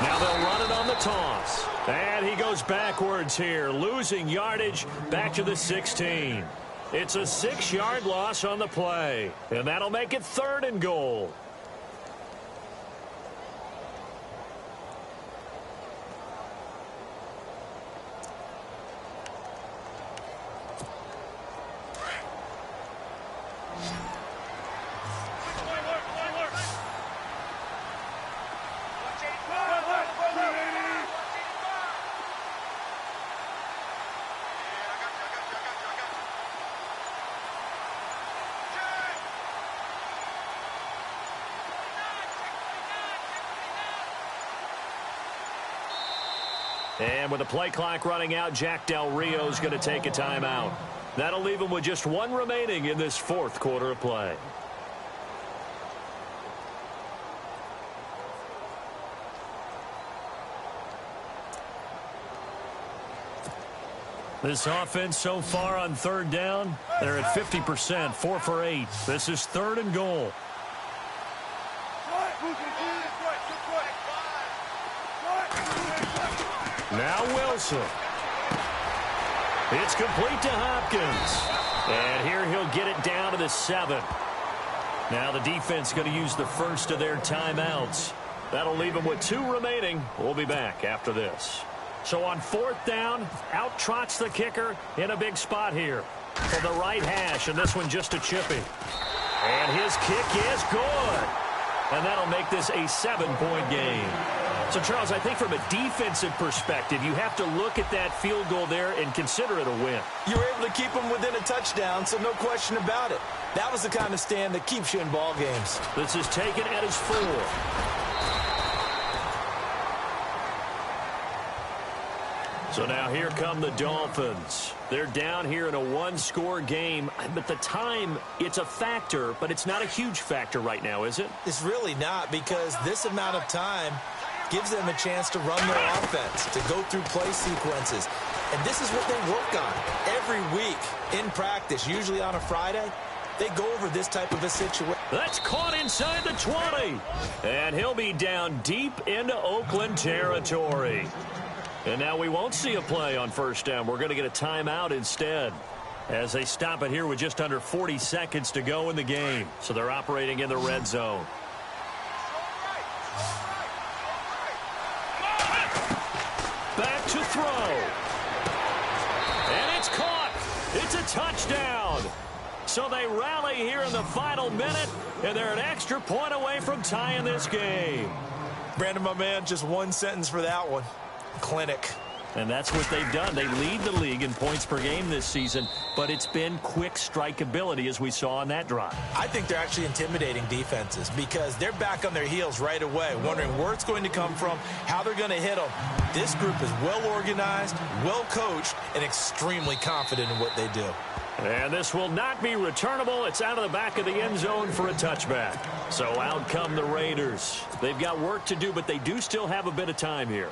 Now they'll run it on the toss. And he goes backwards here, losing yardage back to the 16. It's a 6-yard loss on the play. And that'll make it 3rd and goal. And with the play clock running out, Jack Del Rio's going to take a timeout. That'll leave him with just 1 remaining in this 4th quarter of play. This offense so far on 3rd down, they're at 50%, 4 for 8. This is 3rd and goal. Now Wilson. It's complete to Hopkins. And here he'll get it down to the 7. Now the defense going to use the first of their timeouts. That'll leave them with 2 remaining. We'll be back after this. So on 4th down, out trots the kicker in a big spot here from the right hash, and this one just a chippy. And his kick is good. And that'll make this a 7-point game. So, Charles, I think from a defensive perspective, you have to look at that field goal there and consider it a win. You were able to keep them within a touchdown, so no question about it. That was the kind of stand that keeps you in ball games. This is taken at his 4. So now here come the Dolphins. They're down here in a one-score game, but the time, it's a factor, but it's not a huge factor right now, is it? It's really not, because this amount of time gives them a chance to run their offense, to go through play sequences. And this is what they work on every week in practice, usually on a Friday. They go over this type of a situation. That's caught inside the 20. And he'll be down deep into Oakland territory. And now we won't see a play on first down. We're going to get a timeout instead as they stop it here with just under 40 seconds to go in the game. So they're operating in the red zone. Back to throw. And it's caught. It's a touchdown. So they rally here in the final minute, and they're an extra point away from tying this game. Brandon, my man, just one sentence for that one. Clinic. And that's what they've done. They lead the league in points per game this season, but it's been quick strikeability as we saw on that drive. I think they're actually intimidating defenses because they're back on their heels right away, wondering where it's going to come from, how they're going to hit them. This group is well organized, well coached, and extremely confident in what they do. And this will not be returnable. It's out of the back of the end zone for a touchback. So out come the Raiders. They've got work to do, but they do still have a bit of time here.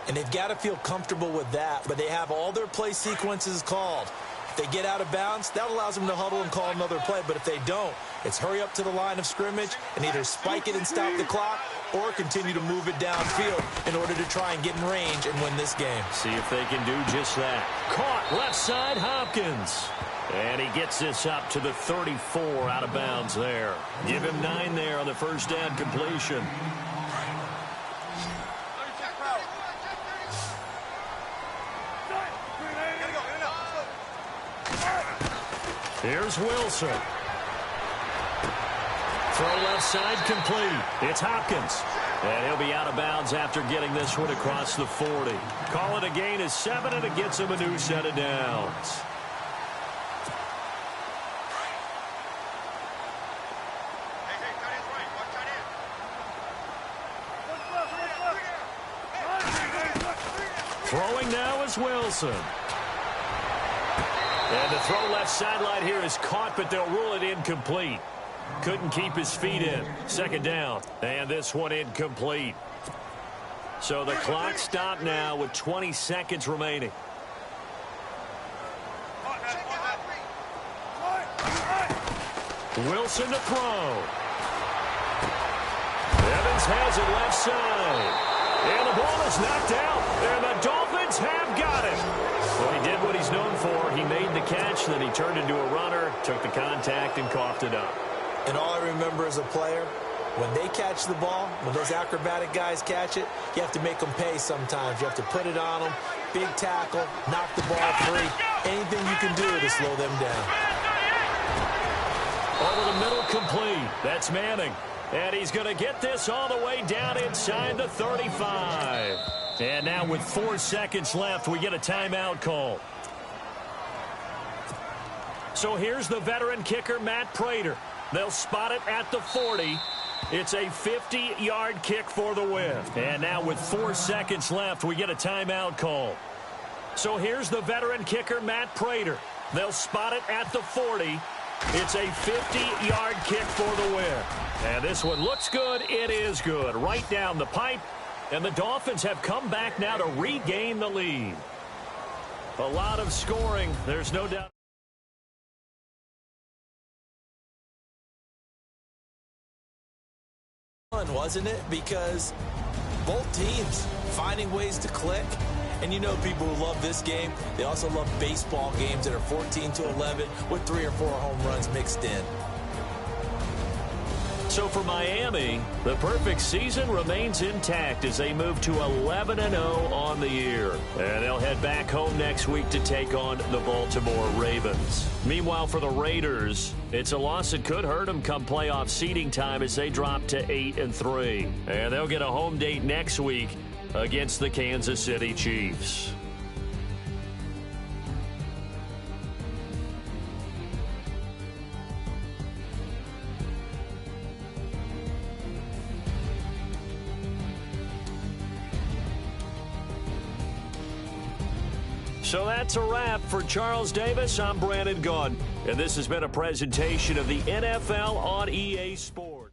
And they've got to feel comfortable with that, but they have all their play sequences called. If they get out of bounds, that allows them to huddle and call another play. But if they don't, it's hurry up to the line of scrimmage and either spike it and stop the clock or continue to move it downfield in order to try and get in range and win this game. See if they can do just that. Caught left side, Hopkins. And he gets this up to the 34 out of bounds there. Give him 9 there on the first down completion. Here's Wilson. Throw left side complete. It's Hopkins. And he'll be out of bounds after getting this one across the 40. Call it a gain of 7, and it gets him a new set of downs. Throwing now is Wilson. And the throw left sideline here is caught, but they'll rule it incomplete. Couldn't keep his feet in. Second down. And this one incomplete. So the clock stopped now with 20 seconds remaining. Wilson to throw. Evans has it left side. And the ball is knocked out. And the Dolphins have got it. Well, he did what he's known for. He made the catch, then he turned into a runner, took the contact, and coughed it up. And all I remember as a player, when they catch the ball, when those acrobatic guys catch it, you have to make them pay sometimes. You have to put it on them, big tackle, knock the ball free. Anything you can do to slow them down. Over the middle, complete. That's Manning. And he's going to get this all the way down inside the 35. And now with 4 seconds left, we get a timeout call. So here's the veteran kicker, Matt Prater. They'll spot it at the 40. It's a 50-yard kick for the win. And now with 4 seconds left, we get a timeout call. So here's the veteran kicker, Matt Prater. They'll spot it at the 40. It's a 50-yard kick for the win. And this one looks good. It is good. Right down the pipe. And the Dolphins have come back now to regain the lead. A lot of scoring. There's no doubt. Wasn't it? Because both teams finding ways to click. And you know people who love this game, they also love baseball games that are 14-11 with 3 or 4 home runs mixed in. So for Miami, the perfect season remains intact as they move to 11-0 on the year. And they'll head back home next week to take on the Baltimore Ravens. Meanwhile, for the Raiders, it's a loss that could hurt them come playoff seeding time as they drop to 8-3. And they'll get a home date next week against the Kansas City Chiefs. So that's a wrap. For Charles Davis, I'm Brandon Gaudin, and this has been a presentation of the NFL on EA Sports.